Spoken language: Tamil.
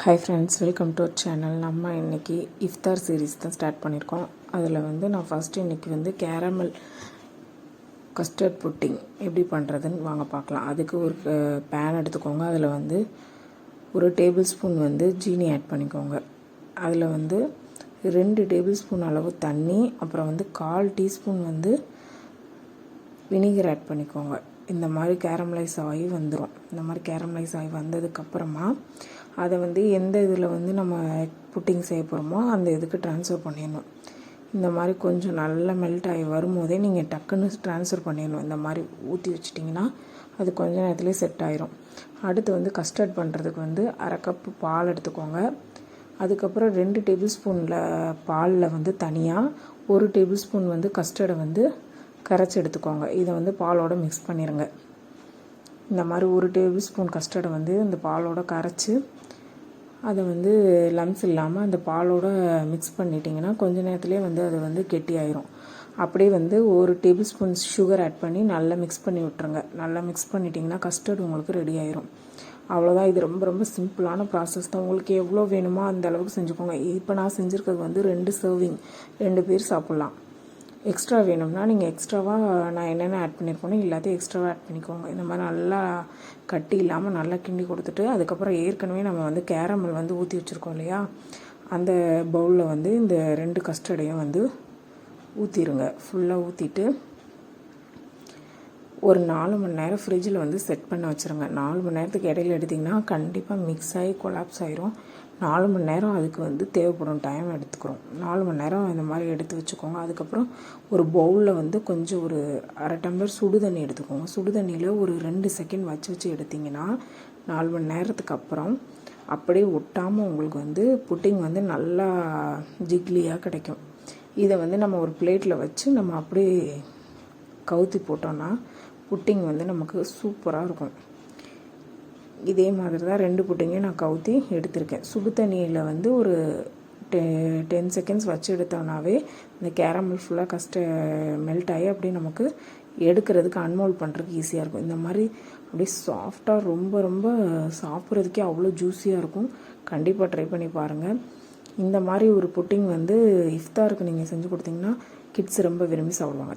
Hi friends, welcome to our channel. நம்ம இன்றைக்கி இஃப்தார் சீரீஸ் தான் ஸ்டார்ட் பண்ணியிருக்கோம். அதில் நான் ஃபஸ்ட்டு இன்றைக்கி கேரமல் கஸ்டர்ட் புட்டிங் எப்படி பண்ணுறதுன்னு வாங்க பார்க்கலாம். அதுக்கு ஒரு பேன் எடுத்துக்கோங்க. அதில் ஒரு டேபிள் ஸ்பூன் ஜீனி ஆட் பண்ணிக்கோங்க. அதில் 2 டேபிள் ஸ்பூன் அளவு தண்ணி, அப்புறம் 1/4 டீஸ்பூன் வினிகர் ஆட் பண்ணிக்கோங்க. இந்த மாதிரி கேரமலைஸ் ஆகி வந்துடும். இந்த மாதிரி கேரமலைஸ் ஆகி வந்ததுக்கப்புறமா அதை எந்த இதில் நம்ம புட்டிங் செய்ய போகிறோமோ அந்த இதுக்கு ட்ரான்ஸ்ஃபர் பண்ணிடணும். இந்த மாதிரி கொஞ்சம் நல்லா மெல்ட் ஆகி வரும்போதே நீங்கள் டக்குன்னு ட்ரான்ஸ்ஃபர் பண்ணிடணும். இந்த மாதிரி ஊற்றி வச்சிட்டிங்கன்னா அது கொஞ்ச நேரத்துலேயே செட் ஆயிரும். அடுத்து கஸ்டர்ட் பண்ணுறதுக்கு 1/2 கப்பு பால் எடுத்துக்கோங்க. அதுக்கப்புறம் 2 டேபிள் ஸ்பூனில் பாலில் தனியாக 1 டேபிள் ஸ்பூன் கஸ்டர்டை கரைச்சி எடுத்துக்கோங்க. இதை பாலோடு மிக்ஸ் பண்ணிடுங்க. இந்த மாதிரி 1 டேபிள் ஸ்பூன் கஸ்டர்டை இந்த பாலோட கரைச்சி அதை லம்ஸ் இல்லாமல் அந்த பாலோட மிக்ஸ் பண்ணிட்டிங்கன்னா கொஞ்ச நேரத்துலேயே அது கெட்டி ஆயிரும். அப்படியே 1 டேபிள் ஸ்பூன் சுகர் ஆட் பண்ணி நல்லா மிக்ஸ் பண்ணி விட்டுருங்க. நல்லா மிக்ஸ் பண்ணிட்டிங்கன்னா கஸ்டர்ட் உங்களுக்கு ரெடி ஆயிரும். அவ்வளோதான். இது ரொம்ப ரொம்ப சிம்பிளான ப்ராசஸ் தான். உங்களுக்கு எவ்வளோ வேணுமோ அந்த அளவுக்கு செஞ்சுக்கோங்க. இப்போ நான் செஞ்சுருக்கிறது 2 சர்விங், 2 பேர் சாப்பிட்லாம். எக்ஸ்ட்ரா வேணும்னா நீங்கள் எக்ஸ்ட்ராவாக நான் என்னென்ன ஆட் பண்ணியிருக்கோனோ எல்லாத்தையும் எக்ஸ்ட்ராவாக ஆட் பண்ணிக்கோங்க. இந்த மாதிரி நல்லா கட்டி இல்லாமல் நல்லா கிண்டி கொடுத்துட்டு அதுக்கப்புறம் ஏற்கனவே நம்ம கேரமல் ஊற்றி வச்சுருக்கோம் இல்லையா, அந்த பவுலில் இந்த 2 கஸ்டர்டையும் ஊற்றிடுங்க. ஃபுல்லாக ஊற்றிட்டு ஒரு 4 மணி நேரம் ஃப்ரிட்ஜில் செட் பண்ண வச்சுருங்க. 4 மணி நேரத்துக்கு இடையில எடுத்திங்கன்னா கண்டிப்பாக மிக்ஸ் ஆகி கொலாப்ஸ் ஆயிரும். 4 மணி நேரம் அதுக்கு தேவைப்படும், டைம் எடுத்துக்கிறோம். 4 மணி நேரம் இந்த மாதிரி எடுத்து வச்சுக்கோங்க. அதுக்கப்புறம் ஒரு பவுலில் கொஞ்சம் ஒரு 1/2 டம்ளர் சுடு தண்ணி எடுத்துக்கோங்க. சுடு தண்ணியில் ஒரு 2 செகண்ட் வச்சு எடுத்திங்கன்னா 4 மணி நேரத்துக்கு அப்புறம் அப்படியே ஒட்டாமல் உங்களுக்கு புட்டிங் நல்லா ஜிக்லியாக கிடைக்கும். இதை நம்ம ஒரு பிளேட்டில் வச்சு நம்ம அப்படியே கவுத்தி போட்டோன்னா புட்டிங் நமக்கு சூப்பராக இருக்கும். இதே மாதிரி தான் 2 புட்டிங்கையும் நான் கவுத்தி எடுத்திருக்கேன். சுடு தண்ணியில் ஒரு 10 செகண்ட்ஸ் வச்சு எடுத்தோம்னாவே இந்த கேரமல் ஃபுல்லாக மெல்ட் ஆகி அப்படியே நமக்கு எடுக்கிறதுக்கு அன்மோல்ட் பண்ணுறதுக்கு ஈஸியாக இருக்கும். இந்த மாதிரி அப்படியே சாஃப்டாக ரொம்ப ரொம்ப சாப்பிட்றதுக்கே அவ்வளோ ஜூஸியாக இருக்கும். கண்டிப்பாக ட்ரை பண்ணி பாருங்கள். இந்த மாதிரி ஒரு புட்டிங் இஃப்தாருக்கு நீங்கள் செஞ்சு கொடுத்தீங்கன்னா கிட்ஸ் ரொம்ப விரும்பி சாப்பிடுவாங்க.